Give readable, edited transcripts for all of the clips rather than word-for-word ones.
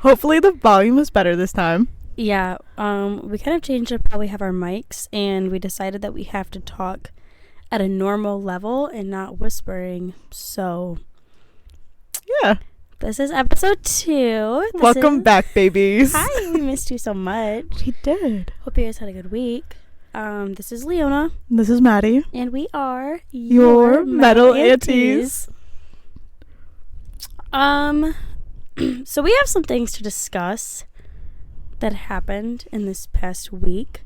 Hopefully the volume is better this time. Yeah, we kind of changed up how we have our mics, and we decided that we have to talk at a normal level and not whispering. So, yeah. This is episode 2. Welcome back, babies. Hi, we missed you so much. We did. Hope you guys had a good week. This is Leona. This is Maddie. And we are your metal aunties. So we have some things to discuss that happened in this past week.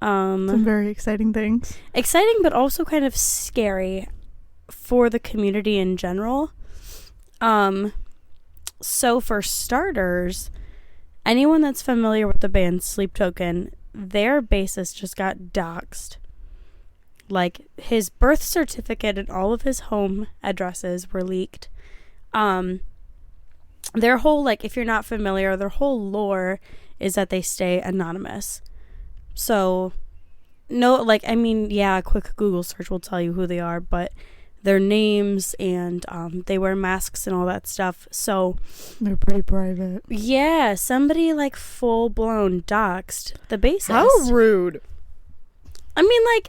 Some very exciting things. Exciting, but also kind of scary for the community in general. So for starters, anyone that's familiar with the band Sleep Token, their bassist just got doxxed. Like, his birth certificate and all of his home addresses were leaked. Their whole, like, if you're not familiar, their whole lore is that they stay anonymous. So, no, like, I mean, yeah, a quick Google search will tell you who they are, but their names and they wear masks and all that stuff. So they're pretty private. Yeah, somebody like full blown doxed the bassist. How rude. I mean, like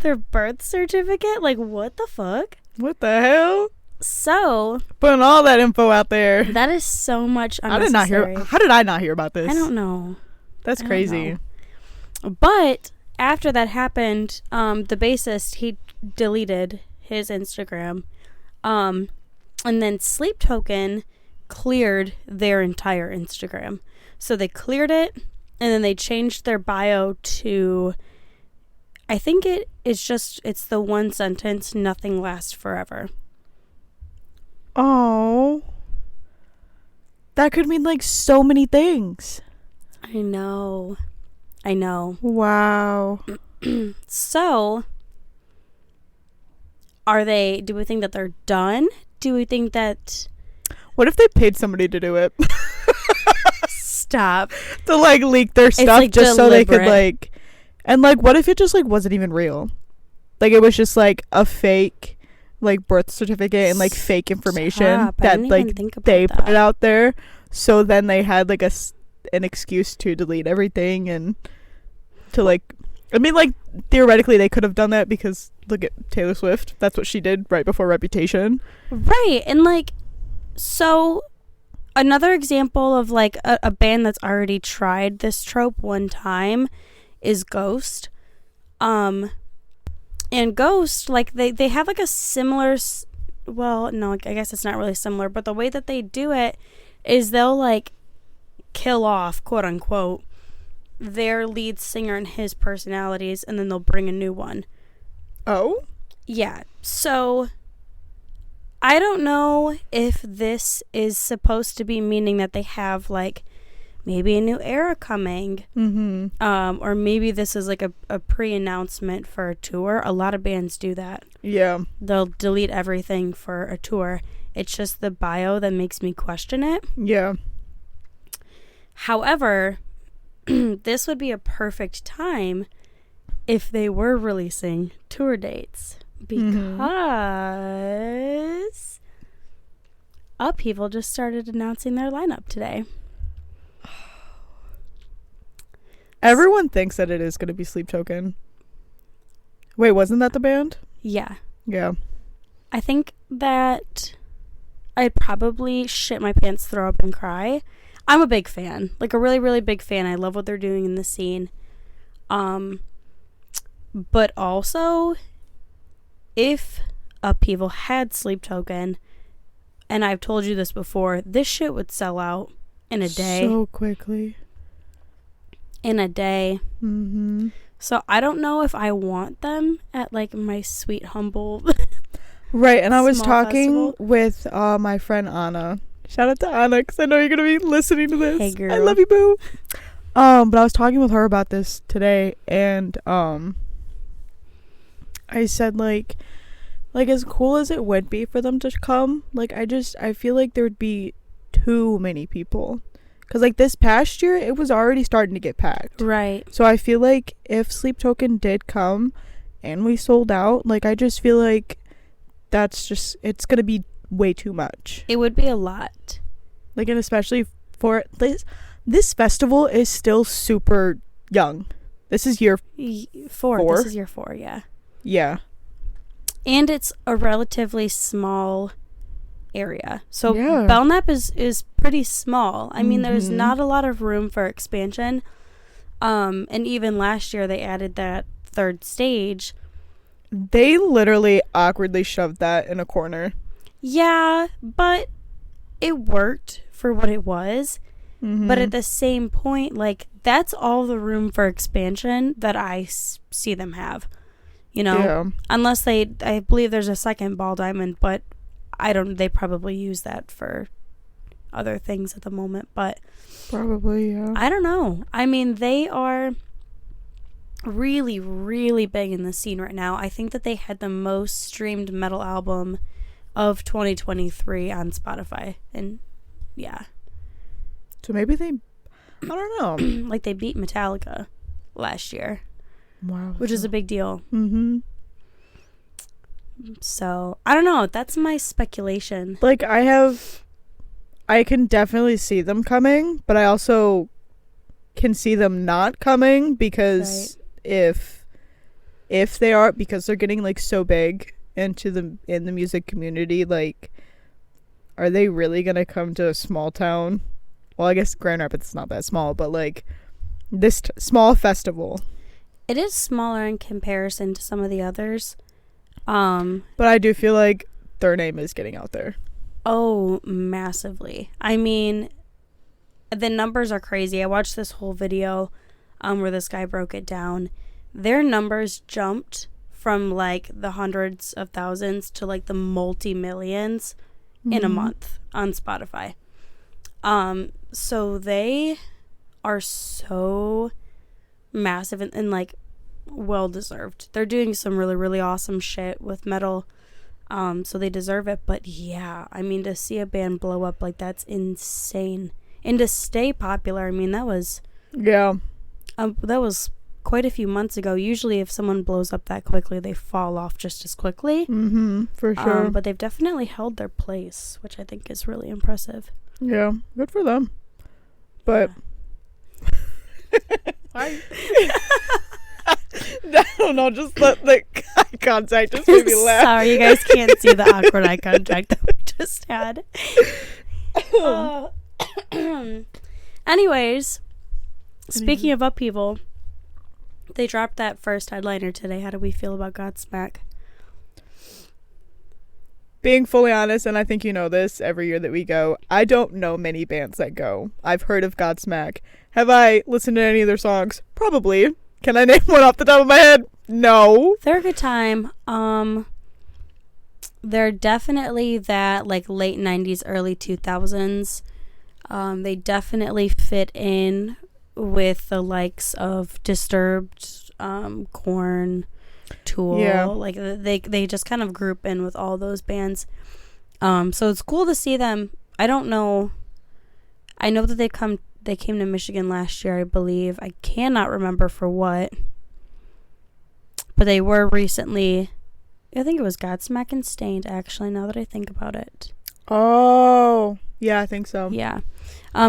their birth certificate, like what the fuck? What the hell? So putting all that info out there. That is so much unnecessary. How did I not hear about this? I don't know. That's crazy. But after that happened, the bassist, he deleted his Instagram, and then Sleep Token cleared their entire Instagram. So they cleared it, and then they changed their bio to, I think it's the one sentence, nothing lasts forever. Oh, that could mean like so many things. I know. Wow. So do we think that they're done? Do we think that... What if they paid somebody to do it? Stop. To, like, leak their stuff like just deliberate. So they could, like... And, like, what if it just, like, wasn't even real? Like, it was just, like, a fake, like, birth certificate and, like, fake information that, like, they put it out there. So then they had, like, an excuse to delete everything and to, like... I mean, like, theoretically, they could have done that because, look at Taylor Swift. That's what she did right before Reputation. Right. And, like, so another example of, like, a band that's already tried this trope one time is Ghost. And Ghost, like, they have, like, a similar... Well, no, I guess it's not really similar. But the way that they do it is they'll, like, kill off, quote-unquote, their lead singer and his personalities, and then they'll bring a new one. Oh? Yeah. So I don't know if this is supposed to be meaning that they have, like, maybe a new era coming. Mm-hmm. Or maybe this is like a pre-announcement for a tour. A lot of bands do that. Yeah. They'll delete everything for a tour. It's just the bio that makes me question it. Yeah. However, this would be a perfect time if they were releasing tour dates, because Upheaval just started announcing their lineup today. Everyone thinks that it is going to be Sleep Token. Wait, wasn't that the band? Yeah. Yeah. I think that I'd probably shit my pants, throw up, and cry. I'm a big fan. Like, a really, really big fan. I love what they're doing in the scene. But also, if Upheaval had Sleep Token, and I've told you this before, this shit would sell out in a day. So quickly. In a day. Mm-hmm. So I don't know if I want them at, like, my sweet, humble right, and I was festival. talking with my friend Anna. Shout out to Anna, because I know you're going to be listening to this. Hey, girl. I love you, boo. But I was talking with her about this today, and I said, like as cool as it would be for them to come, like, I feel like there would be too many people. Because, like, this past year, it was already starting to get packed. Right. So I feel like if Sleep Token did come and we sold out, like, I just feel like it's going to be way too much. It would be a lot. Like, and especially for this festival is still super young. This is year 4. This is year 4, yeah. Yeah. And it's a relatively small area. So Belknap is pretty small. I mean, there's not a lot of room for expansion. And even last year they added that 3rd stage. They literally awkwardly shoved that in a corner. Yeah, but it worked for what it was. But at the same point, like, that's all the room for expansion that I see them have. You know? Yeah. Unless I believe there's a second ball diamond, but they probably use that for other things at the moment, but probably, yeah. I don't know. I mean, they are really, really big in the scene right now. I think that they had the most streamed metal album of 2023 on Spotify, and yeah. So maybe I don't know. Like, they beat Metallica last year. Wow. Which is a big deal. So, I don't know. That's my speculation. Like, I can definitely see them coming, but I also can see them not coming because if they are, because they're getting, like, so big in the music community, like, are they really gonna come to a small town? Well, I guess Grand Rapids is not that small, but, like, this small festival. It is smaller in comparison to some of the others. But I do feel like their name is getting out there. Oh, massively. I mean, the numbers are crazy. I watched this whole video where this guy broke it down. Their numbers jumped from, like, the hundreds of thousands to, like, the multi-millions in a month on Spotify. So they are so massive and like, well deserved. They're doing some really, really awesome shit with metal. So they deserve it. But yeah, I mean, to see a band blow up like that's insane. And to stay popular, I mean, that was quite a few months ago. Usually if someone blows up that quickly, they fall off just as quickly. For sure. But they've definitely held their place, which I think is really impressive. Yeah, good for them. But I don't know, just let the eye contact just made me laugh. Sorry, you guys can't see the awkward eye contact that we just had. Anyways, speaking of upheaval, they dropped that first headliner today. How do we feel about Godsmack? Being fully honest, and I think you know this, every year that we go, I don't know many bands that go. I've heard of Godsmack. Have I listened to any of their songs? Probably. Can I name one off the top of my head? No. They're a good time. They're definitely that, like, late 90s, early 2000s. They definitely fit in with the likes of Disturbed, Korn, Tool. Yeah. Like, they just kind of group in with all those bands. So it's cool to see them. I don't know. I know that they came to Michigan last year, I believe. I cannot remember for what. But they were recently, I think it was Godsmack and Stained, actually, now that I think about it. Oh, yeah, I think so. Yeah.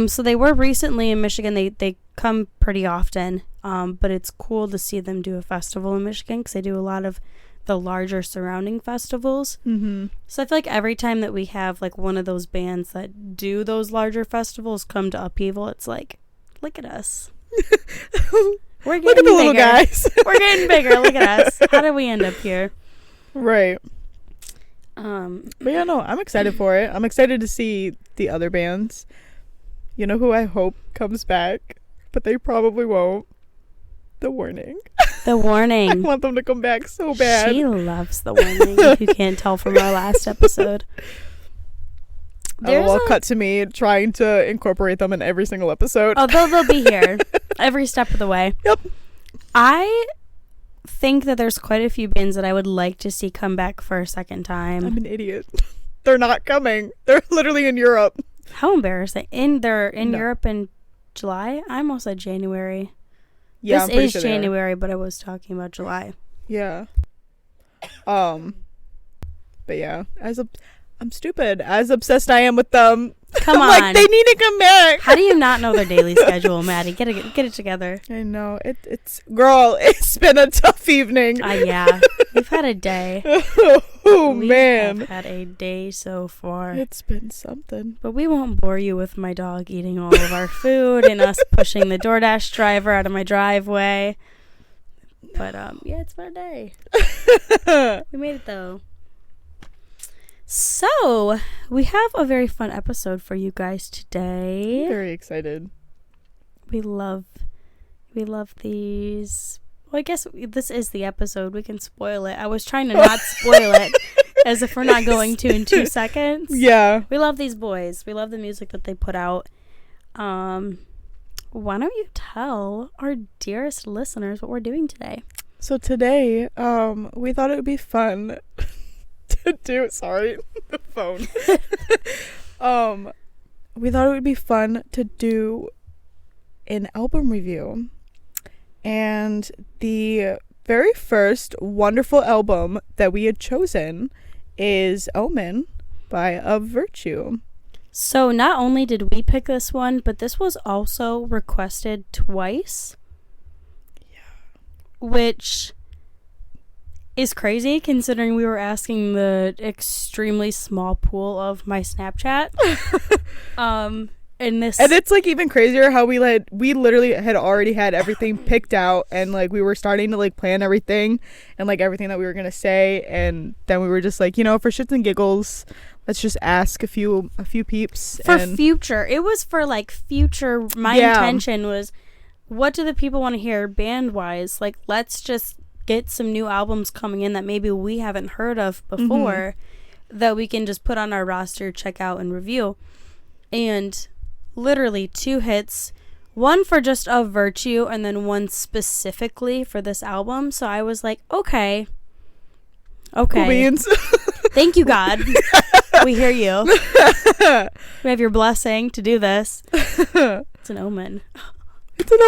So they were recently in Michigan. They come pretty often. But it's cool to see them do a festival in Michigan because they do a lot of the larger surrounding festivals. So I feel like every time that we have, like, one of those bands that do those larger festivals come to Upheaval, it's like, look at us. We're getting look at the bigger. Little guys. We're getting bigger. Look at us. How did we end up here? Right. But yeah, no, I'm excited for it. I'm excited to see the other bands. You know who I hope comes back, but they probably won't? The Warning. The Warning. I want them to come back so bad. She loves The Warning, if you can't tell from our last episode. I'll cut to me trying to incorporate them in every single episode. Oh, they'll be here every step of the way. Yep. I think that there's quite a few bands that I would like to see come back for a second time. I'm an idiot. They're not coming. They're literally in Europe. How embarrassing. They're in Europe in July? I almost said January. Yeah, this is January, but I was talking about July. Yeah. But yeah, I'm stupid. As obsessed I am with them. Come on. Like, they need to come back. How do you not know their daily schedule, Maddie? Get it together. I know. Girl, it's been a tough evening. Yeah. We've had a day. Man. We've had a day so far. It's been something. But we won't bore you with my dog eating all of our food and us pushing the DoorDash driver out of my driveway. But, yeah, it's been a day. We made it, though. So, we have a very fun episode for you guys today. I'm very excited. We love these. Well, I guess this is the episode. We can spoil it. I was trying to not spoil it, as if we're not going to in 2 seconds. Yeah. We love these boys. We love the music that they put out. Why don't you tell our dearest listeners what we're doing today? So today, we thought it would be fun to do. Sorry, the phone. We thought it would be fun to do an album review, and the very first wonderful album that we had chosen is Omen by Of Virtue. So not only did we pick this one, but this was also requested twice. Yeah. Which is crazy considering we were asking the extremely small pool of my Snapchat. And it's like even crazier how we literally had already had everything picked out, and like we were starting to like plan everything and like everything that we were gonna say, and then we were just like, for shits and giggles, let's just ask a few peeps for future. It was for like future. My intention was, what do the people want to hear band wise? Like, let's just get some new albums coming in that maybe we haven't heard of before, that we can just put on our roster, check out, and review. And literally 2 hits, one for just Of Virtue and then one specifically for this album. So I was like, okay. Cool beans. Thank you, God. We hear you. We have your blessing to do this. It's an omen. It's an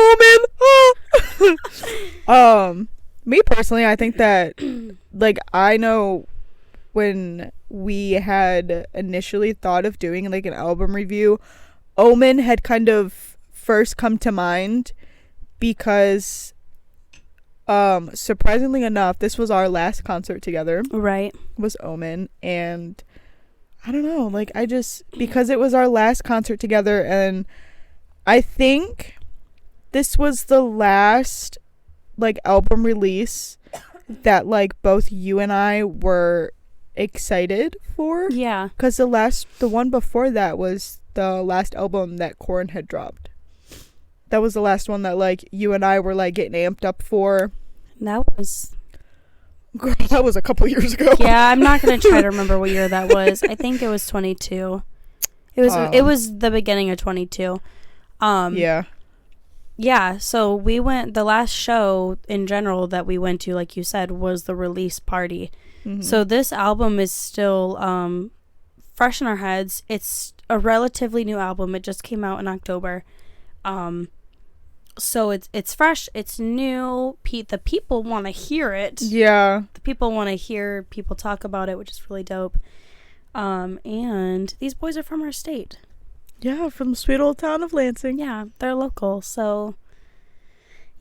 omen. Me personally, I think that, like, I know when we had initially thought of doing, like, an album review, Omen had kind of first come to mind because, surprisingly enough, this was our last concert together. Right. Was Omen, and I don't know, like, because it was our last concert together, and I think this was the last like album release that like both you and I were excited for. Yeah. Because the one before that was the last album that Korn had dropped. That was the last one that like you and I were like getting amped up for. That was a couple years ago. Yeah, I'm not gonna try to remember what year that was. I think it was 22. It was the beginning of 22. Yeah. Yeah, so we went, the last show in general that we went to, like you said, was the release party. So this album is still fresh in our heads. It's a relatively new album. It just came out in October. So it's fresh, it's new. The people want to hear it. Yeah. The people want to hear people talk about it, which is really dope. And these boys are from our state. Yeah, from the sweet old town of Lansing. Yeah, they're local. So,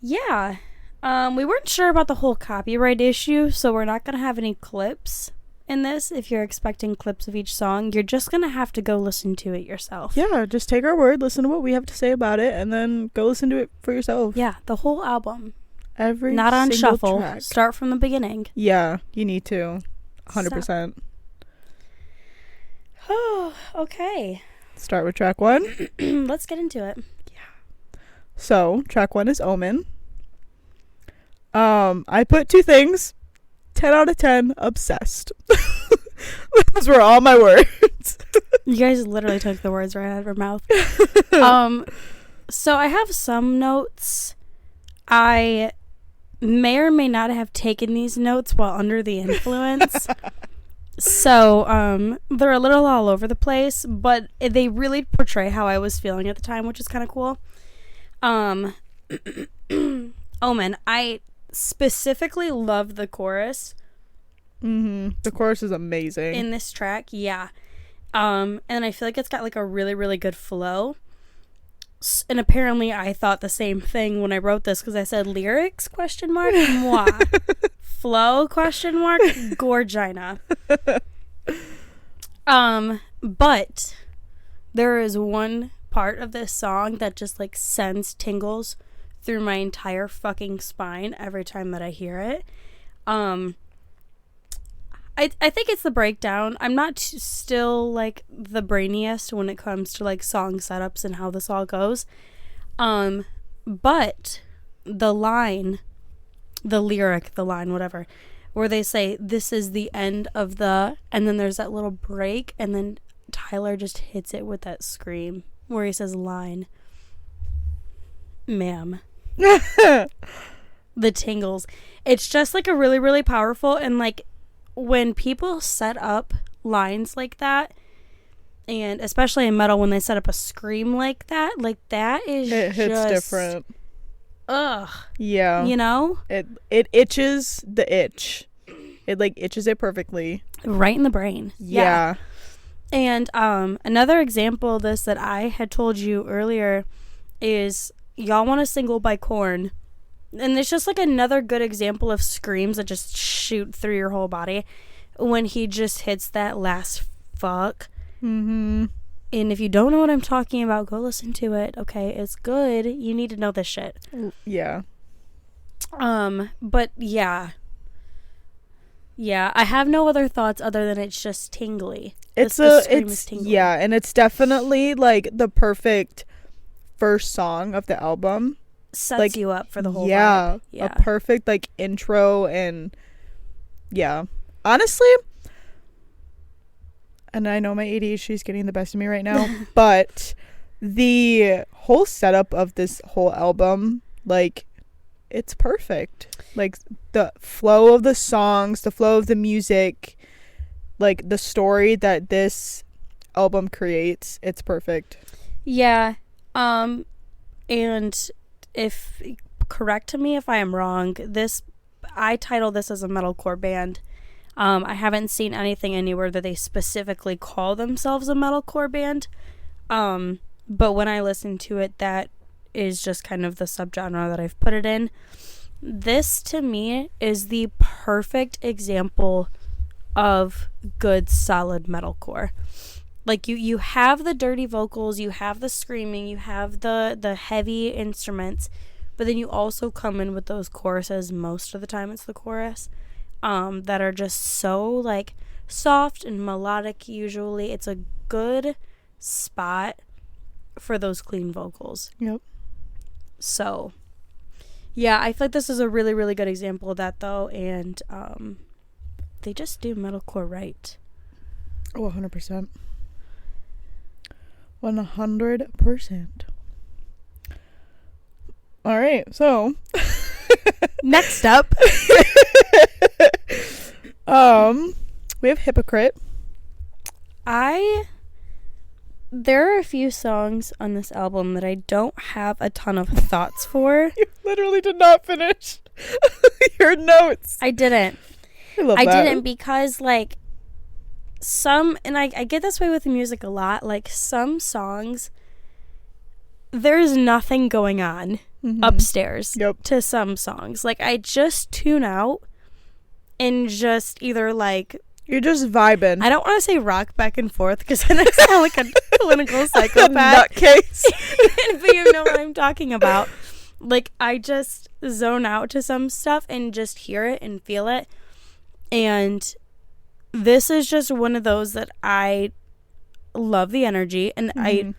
yeah. We weren't sure about the whole copyright issue, so we're not going to have any clips in this. If you're expecting clips of each song, you're just going to have to go listen to it yourself. Yeah, just take our word, listen to what we have to say about it, and then go listen to it for yourself. Yeah, the whole album. Every Not on shuffle. Track. Start from the beginning. Yeah, you need to. 100%. Oh, okay. Start with track 1. Let's get into it. Yeah. So, track 1 is Omen. I put 2 things. 10 out of 10, obsessed. Those were all my words. You guys literally took the words right out of her mouth. So I have some notes. I may or may not have taken these notes while under the influence. So, they're a little all over the place, but they really portray how I was feeling at the time, which is kind of cool. Omen, I specifically love the chorus. The chorus is amazing. In this track, yeah. And I feel like it's got like a really, really good flow. And apparently I thought the same thing when I wrote this, because I said lyrics ? Moi. Flow ? Gorgina. But there is one part of this song that just like sends tingles through my entire fucking spine every time that I hear it. I think it's the breakdown. I'm not still like the brainiest when it comes to like song setups and how this all goes. But the line, whatever, where they say this is the end of the, and then there's that little break, and then Tyler just hits it with that scream where he says line. Ma'am. The tingles. It's just like a really, really powerful, and like when people set up lines like that, and especially in metal when they set up a scream like that is it hits just different. Ugh. Yeah. You know? It itches the itch. It like itches it perfectly. Right in the brain. Yeah. And another example of this that I had told you earlier is Y'all Want a Single by Korn. And it's just like another good example of screams that just shoot through your whole body when he just hits that last fuck. Mm-hmm. And if you don't know what I'm talking about, go listen to it. Okay, it's good. You need to know this shit. Yeah. But yeah. Yeah, I have no other thoughts other than it's just tingly. It's tingly. Yeah, and it's definitely like the perfect first song of the album. Sets like, you up for the whole vibe. Yeah, a perfect like intro, and yeah, honestly, and I know my ADHD is getting the best of me right now, but the whole setup of this whole album, like, it's perfect. Like the flow of the songs, the flow of the music, like the story that this album creates, it's perfect. Yeah. And if correct me if I am wrong, I title this as a metalcore band. I haven't seen anything anywhere that they specifically call themselves a metalcore band. But when I listen to it, that is just kind of the subgenre that I've put it in. This to me is the perfect example of good solid metalcore. Like you have the dirty vocals, you have the screaming, you have the heavy instruments, but then you also come in with those choruses. Most of the time it's the chorus, that are just so like soft and melodic. Usually it's a good spot for those clean vocals. Yep. So yeah, I feel like this is a really, really good example of that though, and they just do metalcore right. Oh, 100%. 100%. All right, so next up, we have Hypocrite. There are a few songs on this album that I don't have a ton of thoughts for. You literally did not finish your notes. I didn't. I didn't because like and I get this way with music a lot, like some songs there's nothing going on upstairs to some songs. Like I just tune out and just either like you're just vibing. I don't want to say rock back and forth because then I sound like a clinical psychopath. Nutcase. But you know what I'm talking about. Like I just zone out to some stuff and just hear it and feel it. And this is just one of those that I love the energy, and I,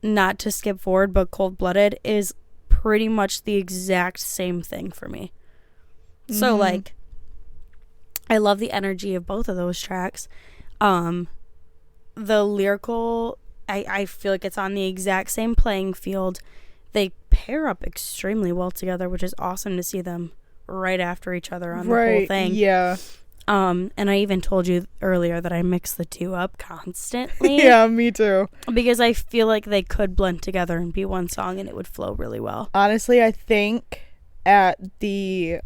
not to skip forward, but Cold Blooded is pretty much the exact same thing for me. So like I love the energy of both of those tracks. The lyrical, I feel like it's on the exact same playing field. They pair up extremely well together, which is awesome to see them right after each other on the whole thing. Yeah. And I even told you earlier that I mix the two up constantly. Yeah, me too. Because I feel like they could blend together and be one song and it would flow really well. Honestly, I think at the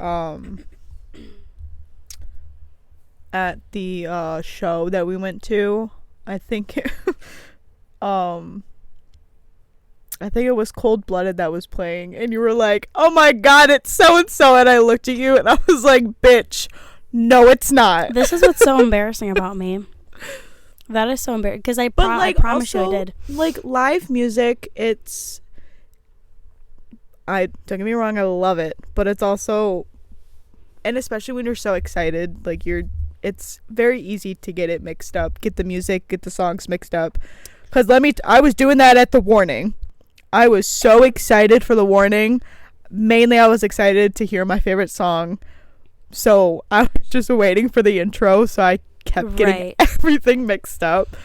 show that we went to I think I think it was Cold Blooded that was playing, and you were like, oh my god, it's so and so, and I looked at you and I was like, bitch, no it's not. This is what's so embarrassing about me. That is so embarrassing, because I promise you I did. Like, live music, don't get me wrong, I love it, but it's also, and especially when you're so excited, like, it's very easy to get it mixed up, get the music, get the songs mixed up, because I was doing that at the Warning. I was so excited for the Warning. Mainly I was excited to hear my favorite song, so I was just waiting for the intro, so I kept getting everything mixed up.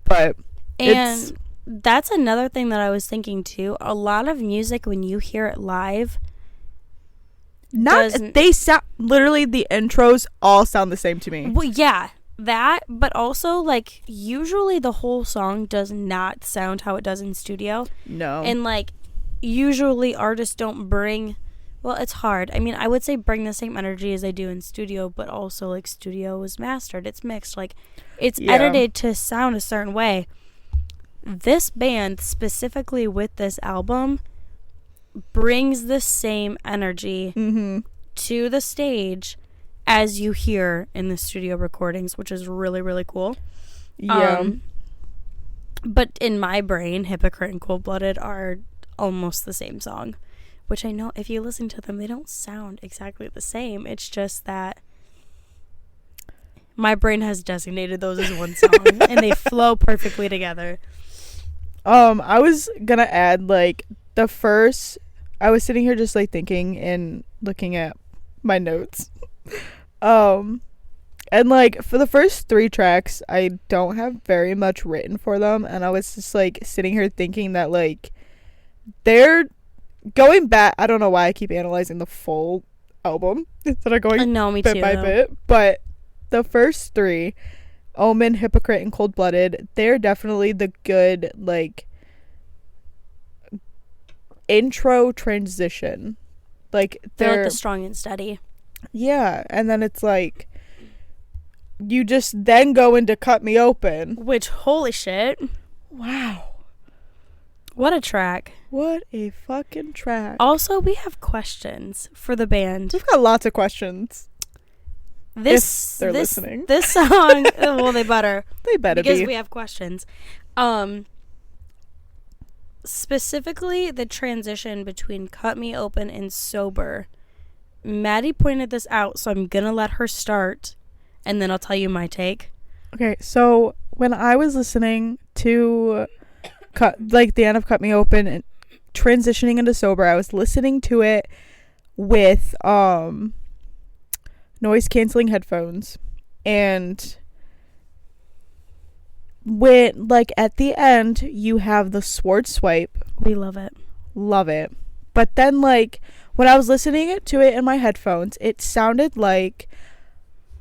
But that's another thing that I was thinking too. A lot of music, when you hear it live, they sound, literally the intros all sound the same to me. Well, yeah, that, but also, like, usually the whole song does not sound how it does in studio. No. And, like, usually artists don't bring, well, it's hard. I mean, I would say bring the same energy as they do in studio, but also, like, studio is mastered. It's mixed. Like, it's edited to sound a certain way. This band, specifically with this album, brings the same energy to the stage as you hear in the studio recordings, which is really, really cool. Yeah. But in my brain, Hypocrite and Cold Blooded are almost the same song, which I know if you listen to them, they don't sound exactly the same. It's just that my brain has designated those as one song and they flow perfectly together. I was gonna add, like, I was sitting here just, like, thinking and looking at my notes. And, like, for the first 3 tracks, I don't have very much written for them, and I was just, like, sitting here thinking that, like, they're going back. I don't know why I keep analyzing the full album instead of going bit by bit, but the first 3, Omen, Hypocrite, and Cold Blooded, they're definitely the good, like, intro transition. Like, they're like the strong and steady. Yeah, and then it's like, you just then go into Cut Me Open. Which, holy shit. Wow. What a track. What a fucking track. Also, we have questions for the band. We've got lots of questions. If they're listening. This song, well, they better. They better because we have questions. Specifically, the transition between Cut Me Open and Sober. Maddie pointed this out, so I'm gonna let her start, and then I'll tell you my take. Okay, so when I was listening to the end of Cut Me Open and transitioning into Sober, I was listening to it with noise canceling headphones, and when, like, at the end you have the sword swipe. We love it. But then, like, when I was listening to it in my headphones, it sounded like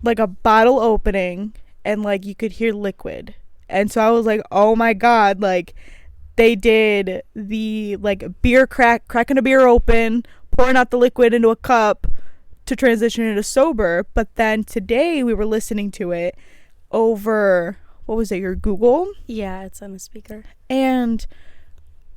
a bottle opening, and, like, you could hear liquid. And so I was like, oh my god, like, they did the, like, cracking a beer open, pouring out the liquid into a cup to transition into Sober. But then today we were listening to it over, what was it, your Google? Yeah, it's on a speaker. And,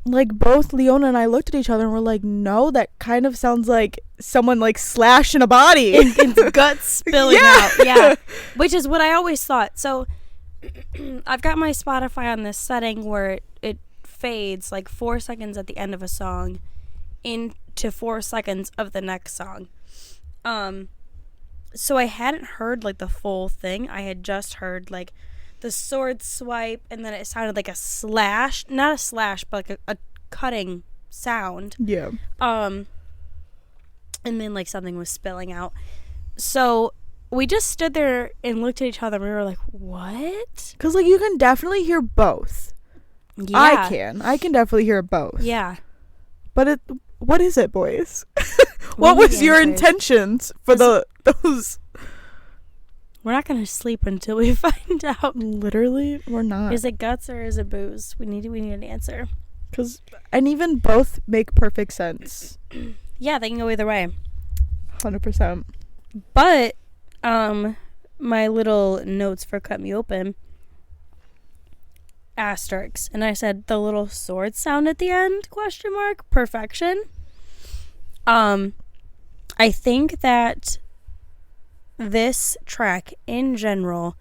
like, both Leona and I looked at each other and were like, no, that kind of sounds like someone, like, slashing a body. And guts spilling out. Yeah. Which is what I always thought. So I've got my Spotify on this setting where it fades, like, 4 seconds at the end of a song into 4 seconds of the next song. So I hadn't heard, like, the full thing. I had just heard, like, the sword swipe, and then it sounded like a slash, not a slash, but like a cutting sound. Yeah. And then, like, something was spilling out. So we just stood there and looked at each other, and we were like, what? Because, like, you can definitely hear both. Yeah. I can definitely hear both. Yeah. But what is it, boys? What was your intentions for those? We're not going to sleep until we find out. Literally, we're not. Is it guts or is it booze? We need an answer. And even both make perfect sense. Yeah, they can go either way. 100%. But, my little notes for Cut Me Open. asterisks, and I said the little sword sound at the end, ? Perfection. I think that this track in general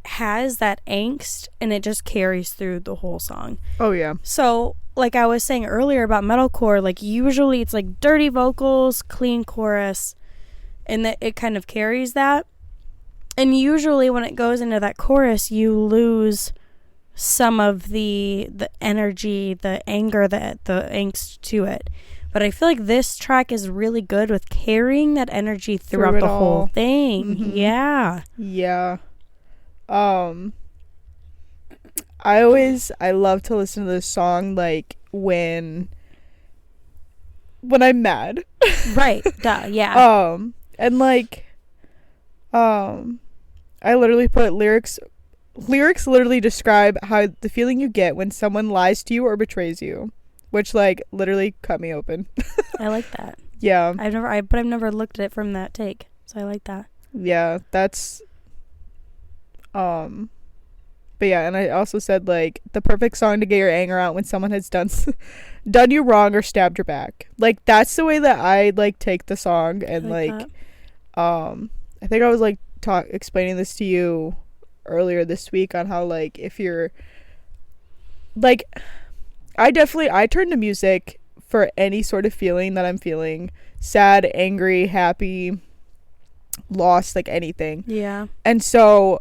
has that angst, and it just carries through the whole song. Oh yeah. So like I was saying earlier about metalcore, like usually it's like dirty vocals, clean chorus, and that it kind of carries that. And usually when it goes into that chorus, you lose some of the energy, the anger, the angst to it. But I feel like this track is really good with carrying that energy throughout the whole thing. Mm-hmm. Yeah. Yeah. I love to listen to this song like when I'm mad. Right. Duh. Yeah. And like I literally put lyrics literally describe how the feeling you get when someone lies to you or betrays you, which like literally cut me open. I like that. Yeah. I've never looked at it from that take, so I like that. Yeah, that's but yeah, and I also said like the perfect song to get your anger out when someone has done you wrong or stabbed your back. Like that's the way that I like take the song. And like I think I was like explaining this to you earlier this week on how like if you're like I turn to music for any sort of feeling that I'm feeling, sad, angry, happy, lost, like anything. Yeah. And so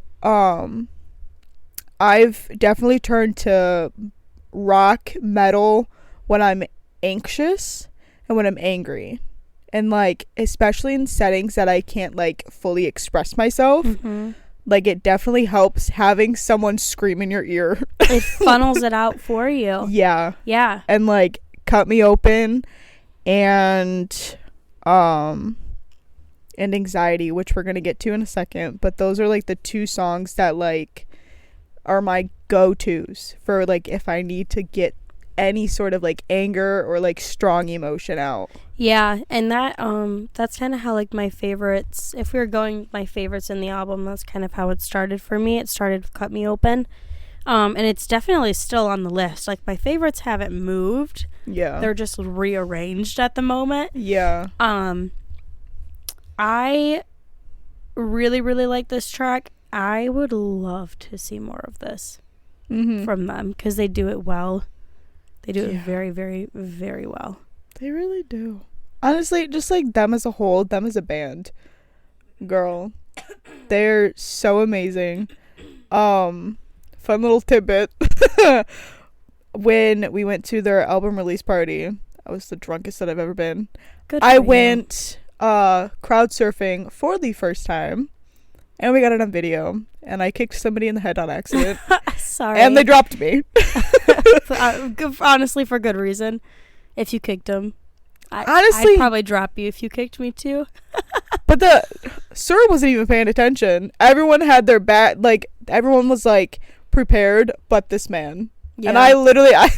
I've definitely turned to rock, metal when I'm anxious and when I'm angry. And like especially in settings that I can't like fully express myself. Mm-hmm. Like it definitely helps having someone scream in your ear. It funnels it out for you. Yeah. Yeah. And like cut me open. And anxiety, which we're gonna get to in a second. But those are like the two songs that like are my go-tos for like if I need to get any sort of like anger or like strong emotion out. Yeah, and that's kind of how like my favorites, if we were going my favorites in the album, that's kind of how it started for me. It started with Cut Me Open. And it's definitely still on the list. Like my favorites haven't moved. Yeah. They're just rearranged at the moment. Yeah. I really, really like this track. I would love to see more of this from them because they do it well. They do it very, very, very well. They really do. Honestly, just like them as a whole, them as a band, girl, they're so amazing. Fun little tidbit. When we went to their album release party, I was the drunkest that I've ever been. I went crowd surfing for the first time. And we got it on video. And I kicked somebody in the head on accident. Sorry. And they dropped me. Honestly, for good reason. If you kicked him. Honestly, I'd probably drop you if you kicked me too. But the sir wasn't even paying attention. Everyone had their back. Like, everyone was, like, prepared. But this man. Yeah. And I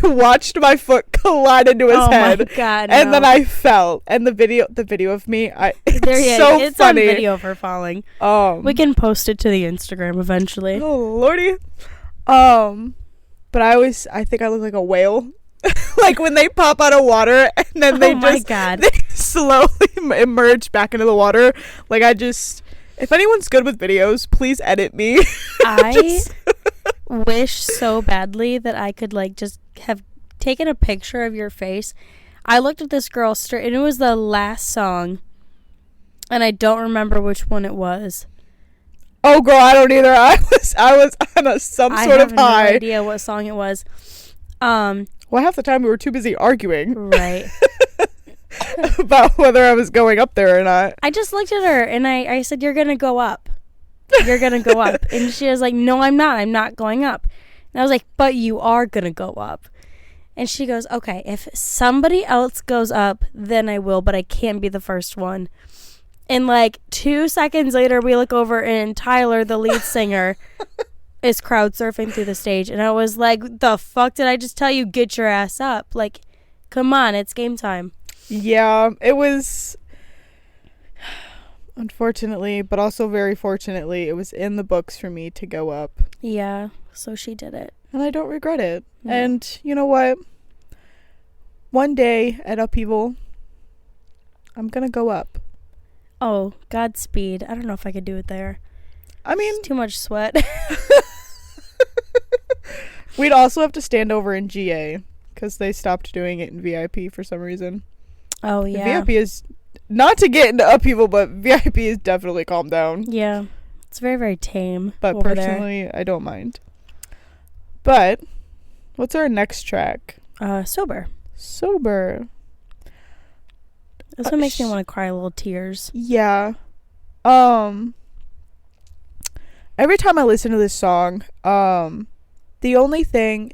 watched my foot collide into his head. Oh my God, no. And then I fell. And the video of me, it's on video of her falling. We can post it to the Instagram eventually. Oh lordy. But I think I look like a whale. Like when they pop out of water and then they slowly emerge back into the water. Like if anyone's good with videos, please edit me. I wish so badly that I could like just have taken a picture of your face. I looked at this girl straight, and it was the last song, and I don't remember which one it was. Oh girl, I don't either. I was on some sort of high. I have no idea what song it was. Well, half the time we were too busy arguing. Right. About whether I was going up there or not. I just looked at her and I said, "You're gonna go up. You're gonna go up." And she was like, "No, I'm not. I'm not going up." And I was like, "But you are gonna go up." And she goes, "Okay, if somebody else goes up, then I will, but I can't be the first one." And like 2 seconds later, we look over and Tyler, the lead singer, is crowd surfing through the stage. And I was like, "The fuck did I just tell you? Get your ass up. Like, come on, it's game time." Yeah, it was, unfortunately, but also very fortunately, it was in the books for me to go up. Yeah, so she did it. And I don't regret it. No. And you know what? One day at Upheaval, I'm gonna go up. Oh, Godspeed. I don't know if I could do it there. I mean, it's too much sweat. We'd also have to stand over in GA because they stopped doing it in VIP for some reason. Oh, yeah. VIP is not to get into Upheaval, but VIP is definitely calmed down. Yeah. It's very, very tame. But personally, I don't mind. But what's our next track? Sober. Sober. This one makes me want to cry little tears. Yeah. Every time I listen to this song, the only thing,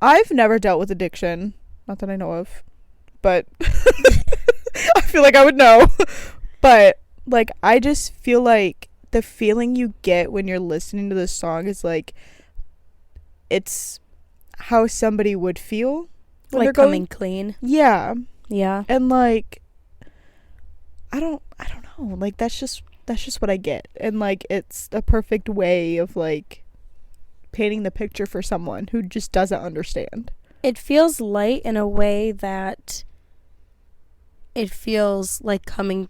I've never dealt with addiction, not that I know of, but I feel like I would know. But like, I just feel like the feeling you get when you're listening to this song is like, it's how somebody would feel when like they're coming clean. Yeah. Yeah. And like, I don't know, like that's just what I get. And like, it's a perfect way of like painting the picture for someone who just doesn't understand. It feels light in a way that it feels like coming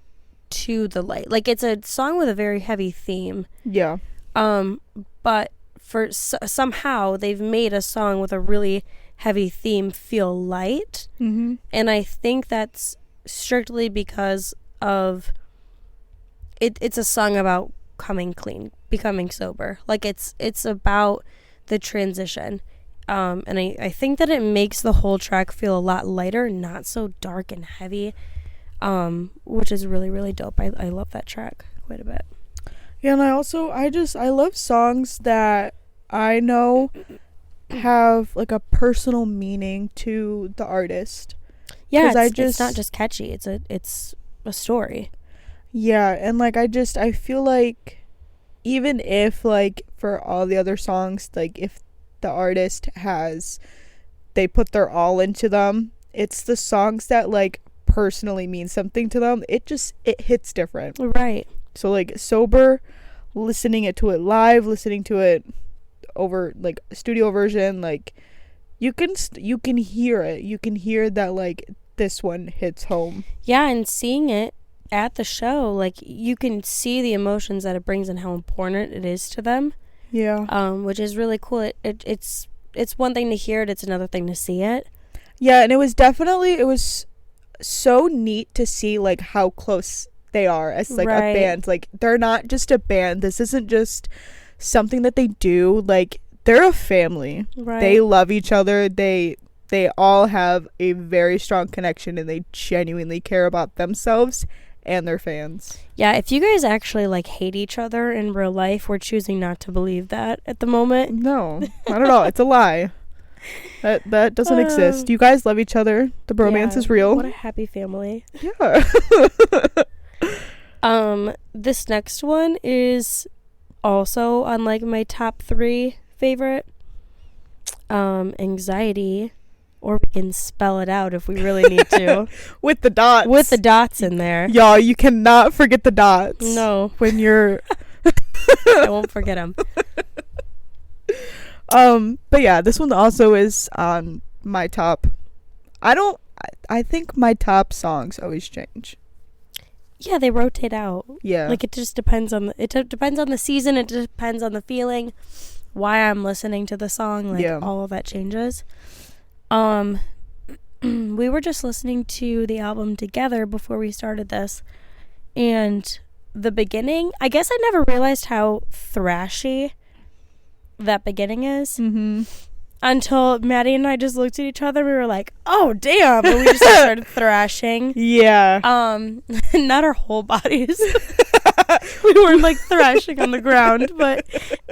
to the light. Like, it's a song with a very heavy theme. Yeah. But for somehow they've made a song with a really heavy theme feel light. Mm-hmm. And I think that's strictly because of it's a song about coming clean, becoming sober. Like, it's about the transition. And I think that it makes the whole track feel a lot lighter, not so dark and heavy, which is really, really dope. I love that track quite a bit. Yeah, and I love songs that I know have like a personal meaning to the artist. Yeah, it's not just catchy. It's a story. Yeah, and like I feel like even if like for all the other songs, like if the artist they put their all into them, it's the songs that like personally mean something to them. It hits different. Right. So like Sober, listening to it live, listening to it over like a studio version, like you can hear it. You can hear that like this one hits home. Yeah, and seeing it at the show, like you can see the emotions that it brings and how important it is to them. Yeah. Which is really cool. It's one thing to hear it, it's another thing to see it. Yeah, and it was so neat to see like how close they are as like a band. Like, they're not just a band. This isn't just something that they do. Like, they're a family. Right. They love each other. They all have a very strong connection, and they genuinely care about themselves and their fans. Yeah, if you guys actually like hate each other in real life, we're choosing not to believe that at the moment. No, not at all. It's a lie. That doesn't exist. You guys love each other. The bromance is real. What a happy family. Yeah. This next one is also on like my top 3 favorite. Anxiety. Or we can spell it out if we really need to. With the dots. With the dots in there. Y'all, you cannot forget the dots. No. When you're... I won't forget them. But yeah, this one also is on my top. I think my top songs always change. Yeah, they rotate out. Yeah. Like, it just depends on depends on the season. It depends on the feeling, why I'm listening to the song. Like, all of that changes. We were just listening to the album together before we started this, and the beginning, I guess I never realized how thrashy that beginning is. Mm-hmm. Until Maddie and I just looked at each other. We were like, oh damn, and we just started thrashing. Yeah. Not our whole bodies. We weren't like thrashing on the ground, but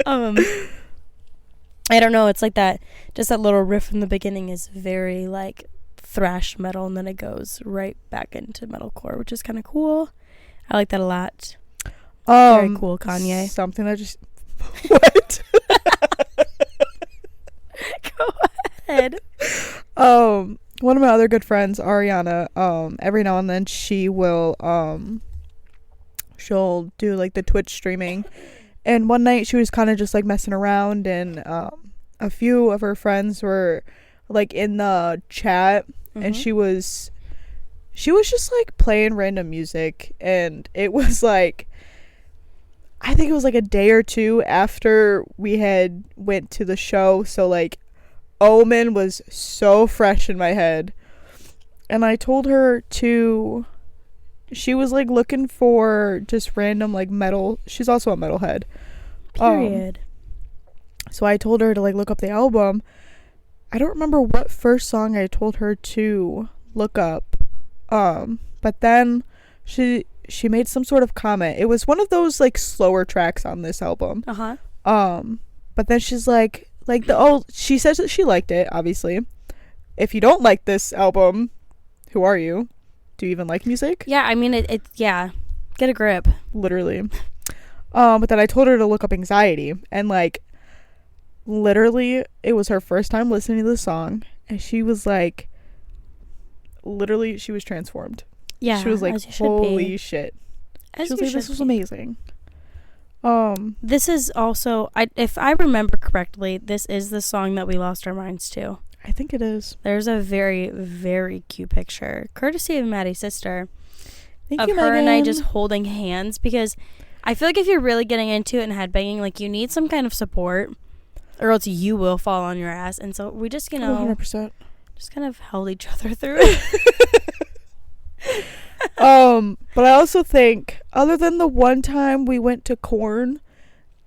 I don't know, it's like that, just that little riff in the beginning is very like thrash metal, and then it goes right back into metalcore, which is kind of cool. I like that a lot. Very cool, Kanye. Something I just... What? Go ahead. One of my other good friends, Ariana, every now and then she'll do like the Twitch streaming. And one night she was kind of just like messing around, and a few of her friends were like in the chat, and she was just like playing random music, and it was like, I think it was like a day or two after we had went to the show, so like Omen was so fresh in my head, and I told her to, she was like looking for just random like metal, she's also a metalhead, period. So I told her to like look up the album. I don't remember what first song I told her to look up, but then she made some sort of comment. It was one of those like slower tracks on this album. But then she's like she says that she liked it, obviously. If you don't like this album, who are you? Do you even like music? Yeah, I mean it yeah. Get a grip. Literally. But then I told her to look up Anxiety, and like literally it was her first time listening to the song, and she was like, literally she was transformed. Yeah, she was like, holy shit. She was like, this was amazing. This is also, if I remember correctly, this is the song that we lost our minds to. I think it is. There's a very, very cute picture, courtesy of Maddie's sister, of her and I just holding hands, because I feel like if you're really getting into it and headbanging, like you need some kind of support, or else you will fall on your ass. And so we just, 100%. just kind of held each other through it. But I also think, other than the one time we went to Korn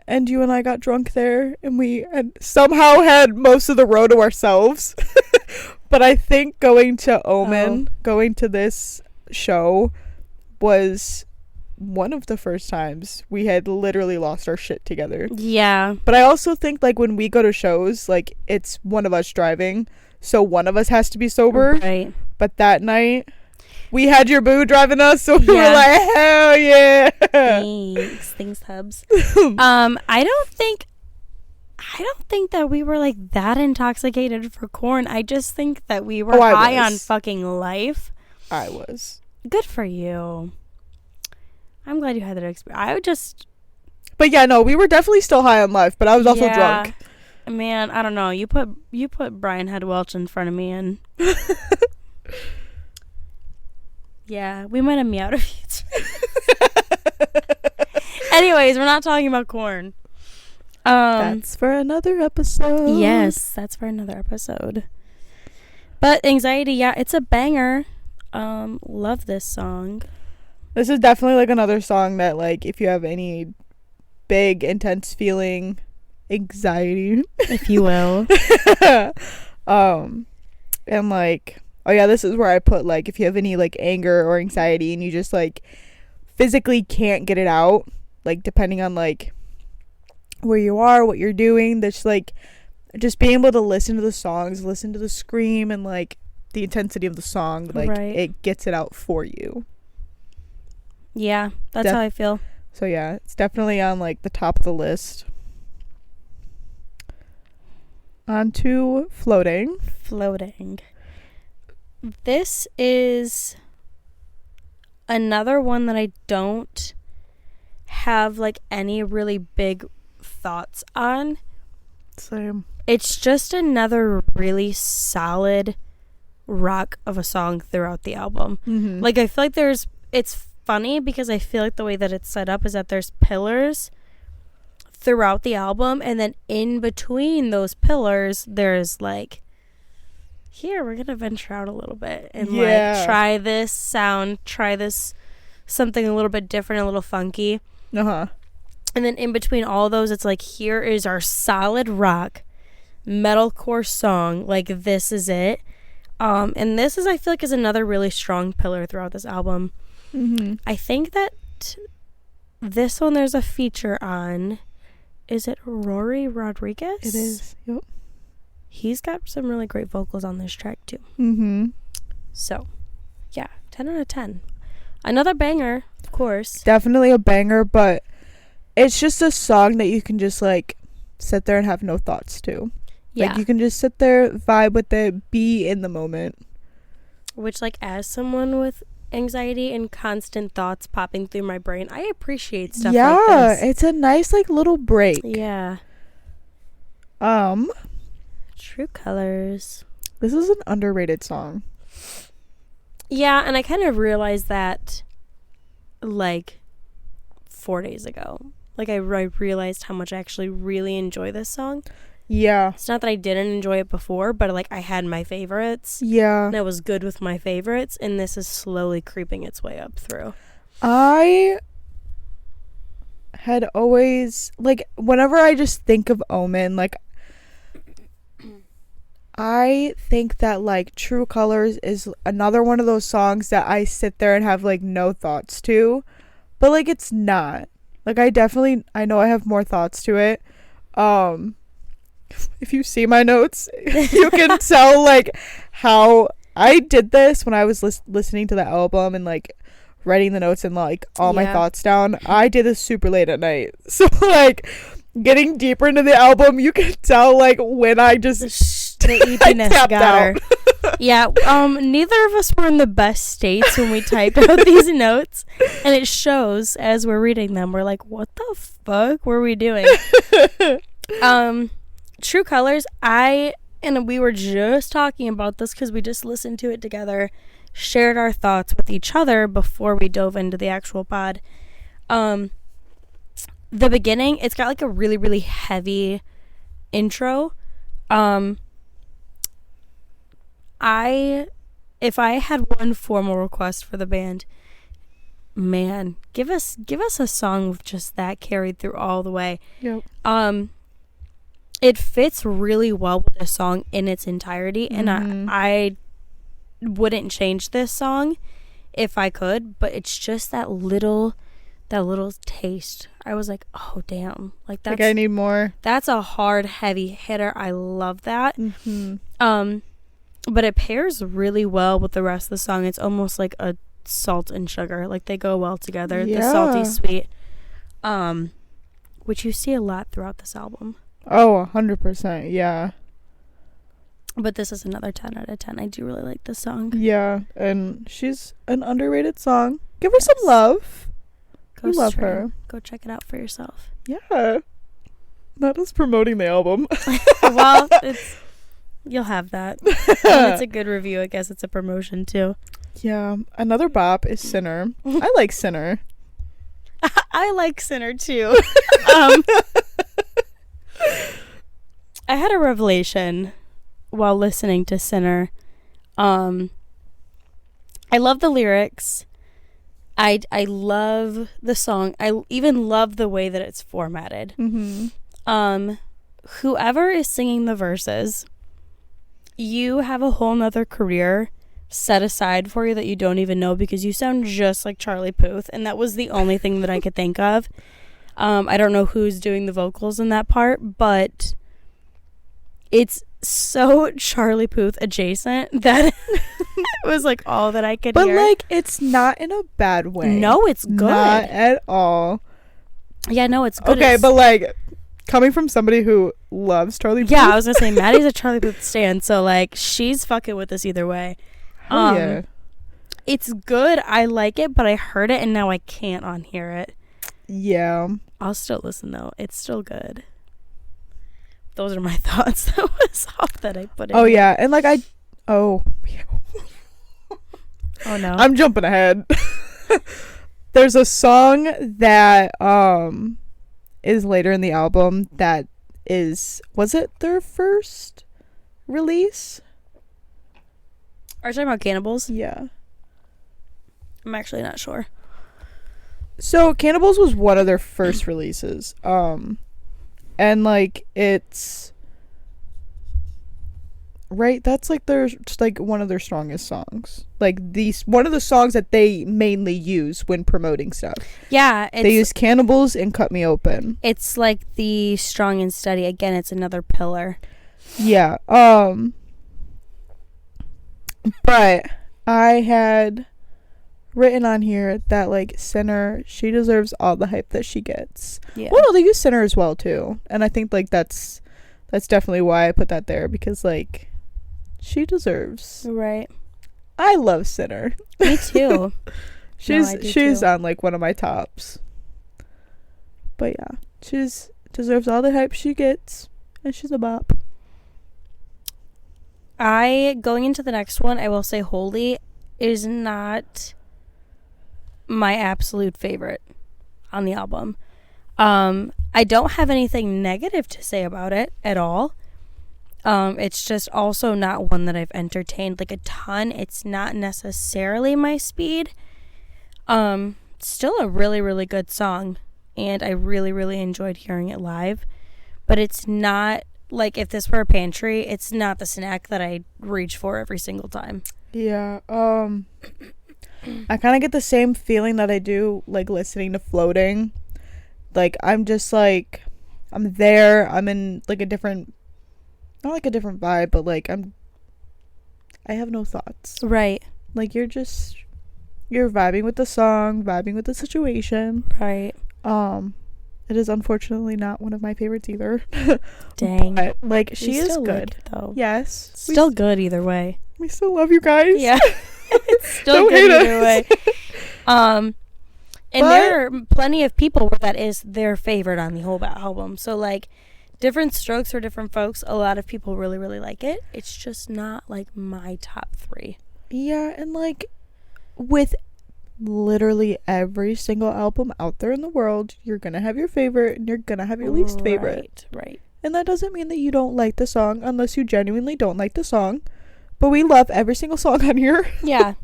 and you and I got drunk there and we had somehow had most of the road to ourselves, but I think going to Omen, going to this show, was one of the first times we had literally lost our shit together. Yeah. But I also think like when we go to shows, like it's one of us driving, so one of us has to be sober. Right. But that night we had your boo driving us, so we were like, hell yeah. Thanks hubs. I don't think that we were like that intoxicated for Korn. I just think that we were high on fucking life. I was. Good for you. I'm glad you had that experience. But yeah, no, we were definitely still high on life, but I was also drunk. Man, I don't know. You put Brian Head Welch in front of me, and yeah, we might have meowed a few times. Anyways, we're not talking about Korn. That's for another episode. Yes, that's for another episode. But Anxiety, yeah, it's a banger. Love this song. This is definitely like another song that, like, if you have any big intense feeling, anxiety, if you will, and like, oh yeah, this is where I put like, if you have any like anger or anxiety and you just like physically can't get it out, like depending on like where you are, what you're doing, that's like just being able to listen to the songs, listen to the scream and like the intensity of the song, like it gets it out for you. Yeah, that's how I feel. So yeah, it's definitely on like the top of the list. On to Floating. This is another one that I don't have like any really big thoughts on. Same. It's just another really solid rock of a song throughout the album. Mm-hmm. Like I feel like it's funny because I feel like the way that it's set up is that there's pillars throughout the album, and then in between those pillars there's like, here we're gonna venture out a little bit and like try this sound, try this something a little bit different, a little funky. And then in between all those, it's like, here is our solid rock metalcore song, like this is it. And this is, I feel like, is another really strong pillar throughout this album. Mm-hmm. I think that this one there's a feature on. Is it Rory Rodriguez? It is. Yep. He's got some really great vocals on this track too. Mm-hmm. So, yeah, 10 out of 10. Another banger, of course. Definitely a banger, but it's just a song that you can just like sit there and have no thoughts to. Yeah. Like you can just sit there, vibe with it, be in the moment. Which, like, as someone with anxiety and constant thoughts popping through my brain, I appreciate stuff like this. Yeah, it's a nice like little break. Yeah. True Colors. This is an underrated song. Yeah, and I kind of realized that, like, 4 days ago. Like, I realized how much I actually really enjoy this song. Yeah. It's not that I didn't enjoy it before, but, like, I had my favorites. Yeah. And I was good with my favorites, and this is slowly creeping its way up through. I had always, like, whenever I just think of Omen, like, I think that, like, True Colors is another one of those songs that I sit there and have, like, no thoughts to. But, like, it's not. Like, I know I have more thoughts to it. If you see my notes, you can tell, like, how I did this when I was listening to the album and, like, writing the notes and, like, all my thoughts down. I did this super late at night. So, like, getting deeper into the album, you can tell, like, when I just... The eepiness got her. Yeah, neither of us were in the best states when we typed out these notes, and it shows as we're reading them. We're like, what the fuck were we doing? True Colors, and we were just talking about this because we just listened to it together, shared our thoughts with each other before we dove into the actual pod. The beginning, it's got like a really, really heavy intro. If I had one formal request for the band, man, give us a song with just that carried through all the way. Yep. It fits really well with the song in its entirety, and I wouldn't change this song if I could, but it's just that little taste. I was like, oh damn, like that's like I need more. That's a hard, heavy hitter. I love that. But it pairs really well with the rest of the song. It's almost like a salt and sugar, like they go well together. The salty sweet, which you see a lot throughout this album. Oh, 100%, yeah. But this is another 10 out of 10. I do really like this song. Yeah, and she's an underrated song. Give her some love. We love her. Go check it out for yourself. Yeah. Not us promoting the album. Well, you'll have that. And it's a good review. I guess it's a promotion too. Yeah. Another bop is Sinner. I like Sinner. I like Sinner too. I had a revelation while listening to Sinner. I love the lyrics. I love the song. I even love the way that it's formatted. Whoever is singing the verses, you have a whole nother career set aside for you that you don't even know, because you sound just like Charlie Puth, and that was the only thing that I could think of. I don't know who's doing the vocals in that part, but it's so Charlie Puth adjacent that it was like all that I could hear. But like, it's not in a bad way. No, it's good. Not at all. Yeah, no, it's good. Okay, but like, coming from somebody who loves Charlie Puth. Yeah, I was gonna say Maddie's a Charlie Puth stan, so like she's fucking with us either way. Yeah. It's good. I like it, but I heard it and now I can't unhear it. Yeah. I'll still listen though. It's still good. Those are my thoughts. That was all that I put in. Oh yeah, and like oh no. I'm jumping ahead. There's a song that is later in the album that was it their first release? Are you talking about Cannibals? Yeah. I'm actually not sure. So Cannibals was one of their first releases. And like it's right, that's like like one of their strongest songs. Like one of the songs that they mainly use when promoting stuff. Yeah, they use Cannibals and Cut Me Open. It's like the Strong and Steady. Again, it's another pillar. Yeah. But I had written on here that like Sinner, she deserves all the hype that she gets. Yeah. Well, no, they use Sinner as well too, and I think like that's definitely why I put that there, because like she deserves. Right. I love Sinner. Me too. she's on like one of my tops. But yeah, deserves all the hype she gets, and she's a bop. Going into the next one, I will say Holy is not my absolute favorite on the album. I don't have anything negative to say about it at all. It's just also not one that I've entertained like a ton. It's not necessarily my speed. Still a really, really good song, and I really, really enjoyed hearing it live. But it's not, like, if this were a pantry, it's not the snack that I reach for every single time. Yeah, I kind of get the same feeling that I do, like, listening to Floating. Like, I'm just, like, I'm there, I'm in, like, a different, not, like, a different vibe, but, like, I have no thoughts. Right. Like, you're vibing with the song, vibing with the situation. Right. It is unfortunately not one of my favorites either. Dang. But, like, she is good. Like it, though. Yes. Still good either way. We still love you guys. Yeah. It's still good either way. And there are plenty of people where that is their favorite on the whole album. So, like, different strokes for different folks. A lot of people really, really like it. It's just not, like, my top 3. Yeah, and, like, with literally every single album out there in the world, you're gonna have your favorite and you're gonna have your least favorite. Right. And that doesn't mean that you don't like the song unless you genuinely don't like the song. But we love every single song on here. Yeah.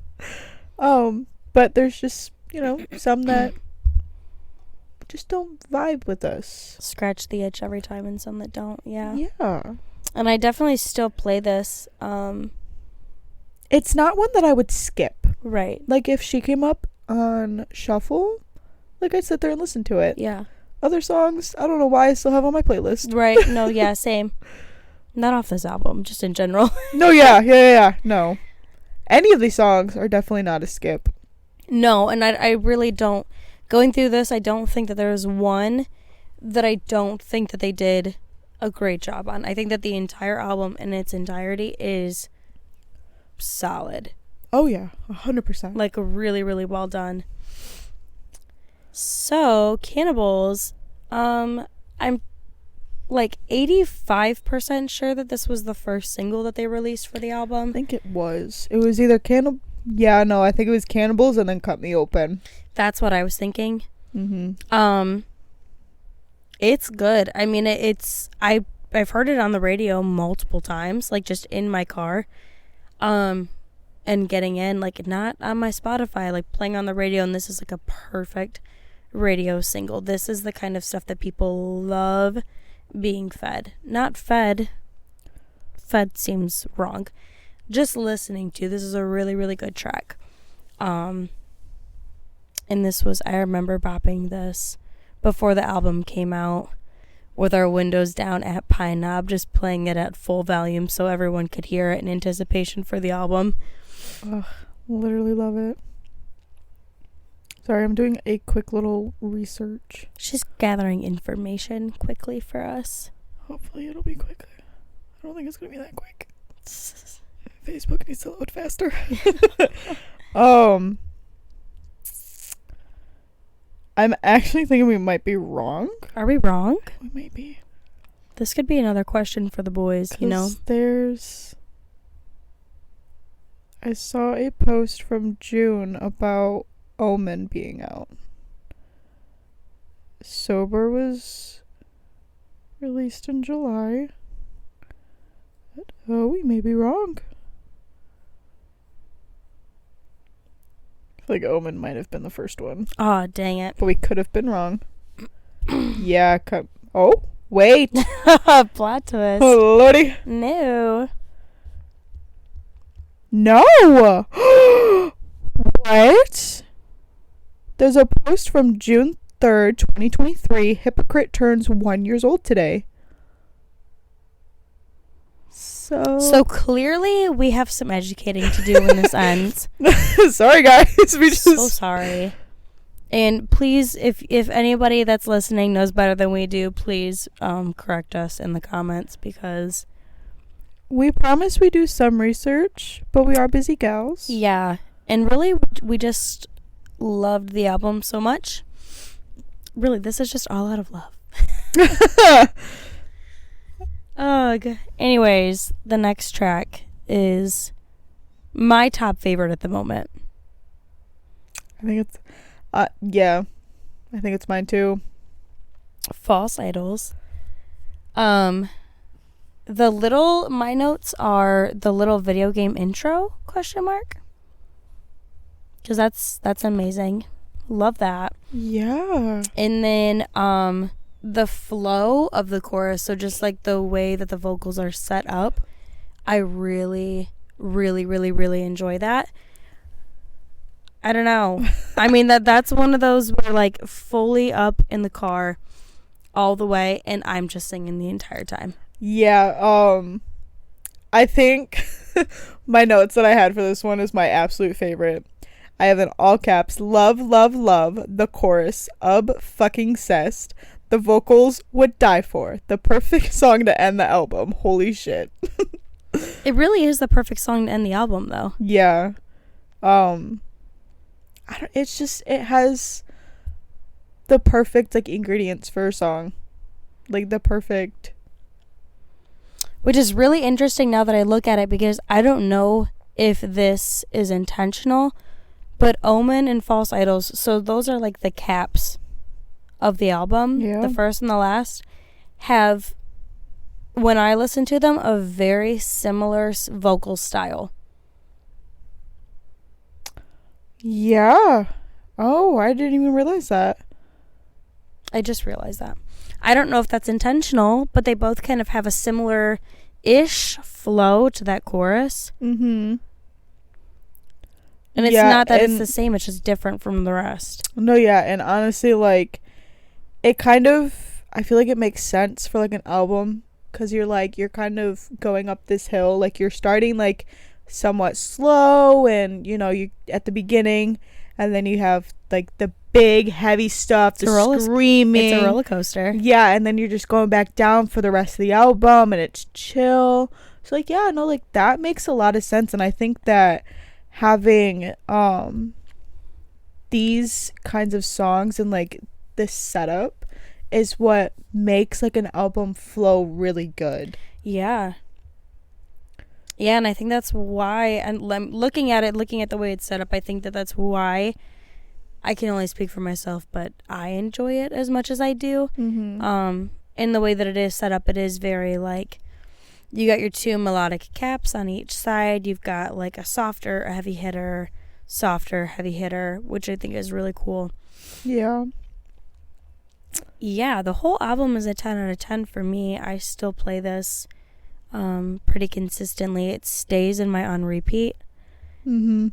But there's just, you know, some that just don't vibe with us. Scratch the itch every time, and some that don't. Yeah. Yeah. And I definitely still play this. It's not one that I would skip. Right. Like, if she came up on Shuffle, like, I'd sit there and listen to it. Yeah. Other songs, I don't know why I still have on my playlist. Right. No, yeah, same. Not off this album, just in general. No, yeah. No. Any of these songs are definitely not a skip. No, and I really don't. Going through this, I don't think that there's one that I don't think that they did a great job on. I think that the entire album in its entirety is solid. Oh, yeah. 100%. Like, really, really well done. So, Cannibals, I'm like 85% sure that this was the first single that they released for the album. I think it was. It was either I think it was Cannibals and then Cut Me Open. That's what I was thinking. Mm-hmm. It's good. I mean, I've heard it on the radio multiple times, like, just in my car. And getting in, like, not on my Spotify, like, playing on the radio, and this is, like, a perfect radio single. This is the kind of stuff that people love being fed. Not fed. Fed seems wrong. Just listening to. This is a really, really good track. And I remember bopping this before the album came out with our windows down at Pine Knob, just playing it at full volume so everyone could hear it in anticipation for the album. Ugh, literally love it. Sorry, I'm doing a quick little research. She's gathering information quickly for us. Hopefully it'll be quick. I don't think it's gonna be that quick. Facebook needs to load faster. I'm actually thinking we might be wrong. Are we wrong? We might be. This could be another question for the boys, you know? I saw a post from June about Omen being out. Sober was released in July. But, we may be wrong. I feel like Omen might have been the first one. Oh, dang it. But we could have been wrong. Yeah. Oh, wait. Plot twist. Oh, lordy. No. No. What? There's a post from June 3rd, 2023. Hypocrite turns 1 year old today. So clearly we have some educating to do when this ends. Sorry, guys. So sorry. And please, if anybody that's listening knows better than we do, please correct us in the comments, because we promise we do some research, but we are busy gals. Yeah. And really, we just loved the album so much. Really, this is just all out of love. Ugh. Anyways, the next track is my top favorite at the moment. I think it's, yeah, I think it's mine too. False Idols. My notes are the little video game intro, ? Because that's amazing. Love that. Yeah. And then the flow of the chorus, so just like the way that the vocals are set up, I really, really, really, really enjoy that. I don't know. I mean, that's one of those where like fully up in the car all the way and I'm just singing the entire time. Yeah, I think my notes that I had for this one is my absolute favorite. I have in all caps, love, love, love, the chorus, fucking cessed. The vocals would die for. The perfect song to end the album. Holy shit. It really is the perfect song to end the album, though. Yeah. It has the perfect, like, ingredients for a song. Like, the perfect. Which is really interesting now that I look at it, because I don't know if this is intentional, but Omen and False Idols, so those are like the caps of the album, the first and the last, have, when I listen to them, a very similar vocal style. Yeah. Oh, I didn't even realize that. I just realized that. I don't know if that's intentional, but they both kind of have a similar-ish flow to that chorus. Mm-hmm. And it's not that it's the same, it's just different from the rest. No, yeah, and honestly, like, it kind of, I feel like it makes sense for, like, an album, because you're kind of going up this hill, like, you're starting, like, somewhat slow, and, you know, you at the beginning, and then you have, like, the big, heavy stuff, the screaming. It's a roller coaster. Yeah, and then you're just going back down for the rest of the album, and it's chill. So, like, yeah, no, like, that makes a lot of sense, and I think that having these kinds of songs and like this setup is what makes like an album flow really good. Yeah, and I think that's why, and looking at the way it's set up, I think that's why, I can only speak for myself, but I enjoy it as much as I do. Mm-hmm. In the way that it is set up, it is very like, you got your two melodic caps on each side. You've got like a softer, a heavy hitter, softer, heavy hitter, which I think is really cool. Yeah. Yeah, the whole album is a 10 out of 10 for me. I still play this pretty consistently. It stays in my on repeat. Mm-hmm.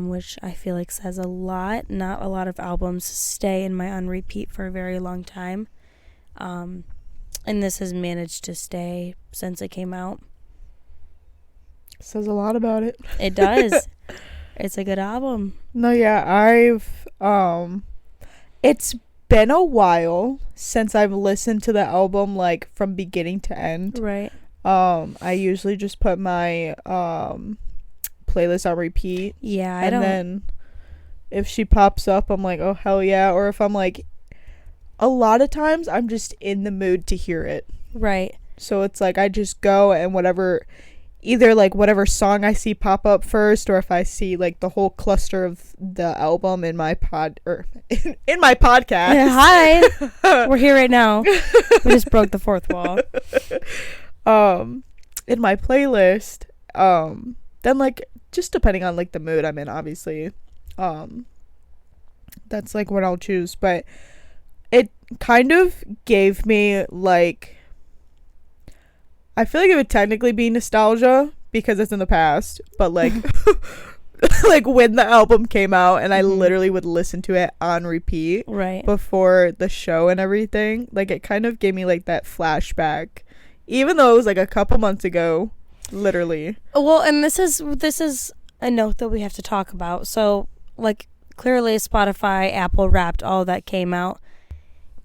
Which I feel like says a lot. Not a lot of albums stay in my on repeat for a very long time. And this has managed to stay since it came out. Says a lot about it. It does. It's a good album. No, yeah, it's been a while since I've listened to the album like from beginning to end. Right. I usually just put my playlist on repeat. Yeah, and then if she pops up, I'm like, oh hell yeah. Or if I'm like, a lot of times I'm just in the mood to hear it. Right. So it's like I just go and either like whatever song I see pop up first, or if I see like the whole cluster of the album in my in my podcast. Yeah, hi. We're here right now. We just broke the fourth wall. In my playlist, then like just depending on like the mood I'm in, obviously, that's like what I'll choose, but it kind of gave me like, I feel like it would technically be nostalgia because it's in the past, but like like when the album came out and I literally would listen to it on repeat right before the show and everything, like it kind of gave me like that flashback, even though it was like a couple months ago, literally. Well, and this is a note that we have to talk about. So like clearly Spotify, Apple Wrapped, all that came out.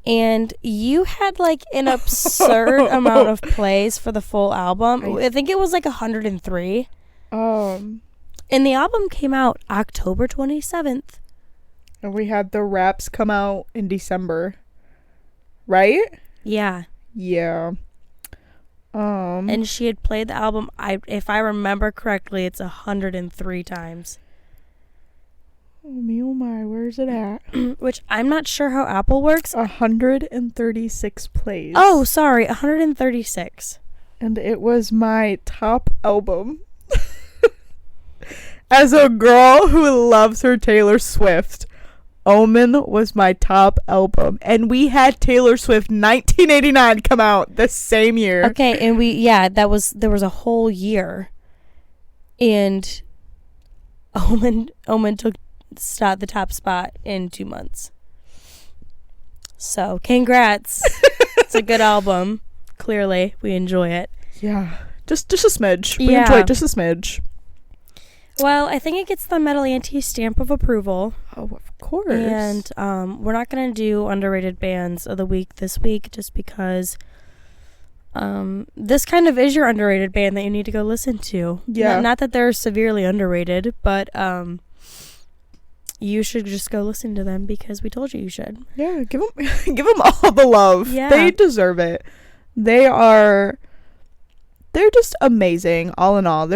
And you had like an absurd amount of plays for the full album. I think it was like 103. And the album came out October 27th. And we had the Wraps come out in December. Right? Yeah. Yeah. And she had played the album, if I remember correctly, it's 103 times. Oh, me oh my, where's it at? Which I'm not sure how Apple works. 136 plays. Oh, sorry, 136. And it was my top album. As a girl who loves her Taylor Swift, Omen was my top album. And we had Taylor Swift 1989 come out the same year. Okay, and there was a whole year. And Omen took the top spot in 2 months. So, congrats. It's a good album. Clearly, we enjoy it. Yeah. Just a smidge. We enjoy it just a smidge. Well, I think it gets the Metal Aunties stamp of approval. Oh, of course. And we're not going to do underrated bands of the week this week just because this kind of is your underrated band that you need to go listen to. Yeah. Not that they're severely underrated, but you should just go listen to them because we told you should. Yeah, give them all the love. Yeah. They deserve it. They're just amazing all in all.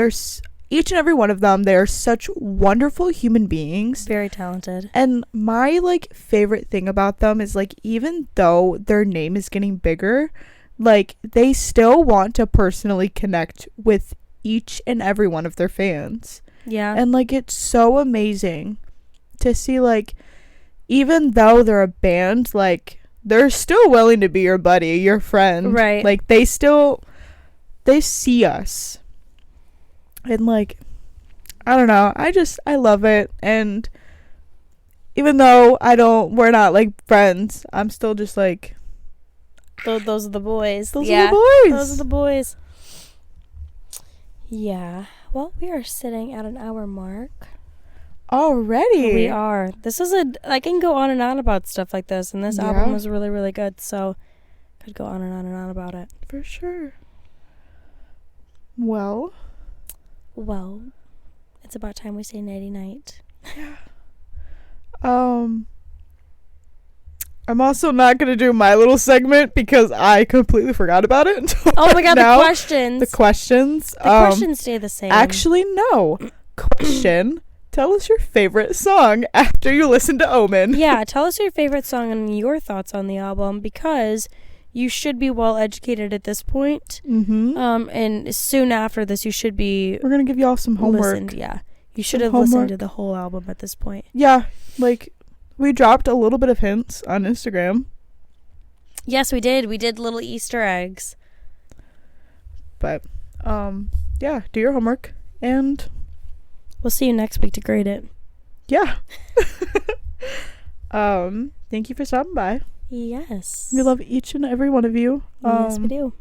Each and every one of them, they are such wonderful human beings. Very talented. And my favorite thing about them is even though their name is getting bigger, they still want to personally connect with each and every one of their fans. Yeah. And it's so amazing to see even though they're a band, they're still willing to be your buddy, your friend. Right. They see us. And I don't know, I love it. And even though we're not friends, I'm still just those are the boys. Those are the boys. Yeah. Well, we are sitting at an hour mark. Already? We are. This is I can go on and on about stuff like this, and this album was really, really good, so I could go on and on and on about it. For sure. Well, it's about time we say nighty-night. Yeah. I'm also not going to do my little segment because I completely forgot about it until oh my god, the questions. The questions. The questions stay the same. Actually, no. Question. Tell us your favorite song after you listen to Omen. Yeah, tell us your favorite song and your thoughts on the album because you should be well educated at this point. Mm-hmm. And soon after this, you should be. We're gonna give y'all some homework. You should have listened to the whole album at this point. Yeah, we dropped a little bit of hints on Instagram. Yes, we did. We did little Easter eggs. But, yeah, do your homework and we'll see you next week to grade it. Yeah. Thank you for stopping by. Yes. We love each and every one of you. Yes, we do.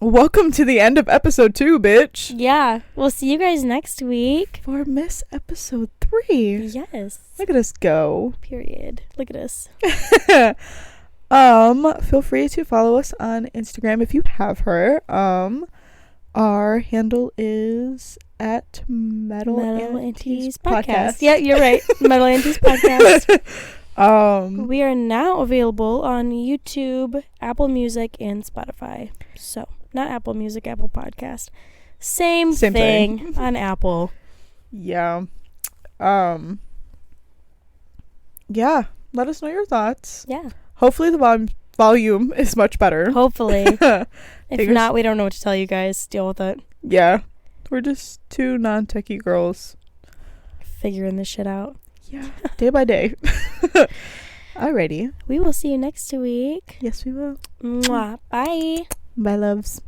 Welcome to the end of episode 2, bitch. Yeah. We'll see you guys next week. For Miss episode 3. Yes. Look at us go. Period. Look at us. Feel free to follow us on Instagram if you have her. Our handle is at Metal Aunties Podcast. Yeah, you're right. Metal Aunties Podcast. We are now available on YouTube, Apple Music, and Spotify. So, not Apple Music, Apple Podcast. Same thing on Apple. Yeah. Yeah. Let us know your thoughts. Yeah. Hopefully the volume is much better. Hopefully. If not, we don't know what to tell you guys. Deal with it. Yeah. We're just two non-techie girls. Figuring this shit out. Yeah. Day by day. Alrighty. We will see you next week. Yes, we will. Mwah. Bye. Bye, loves.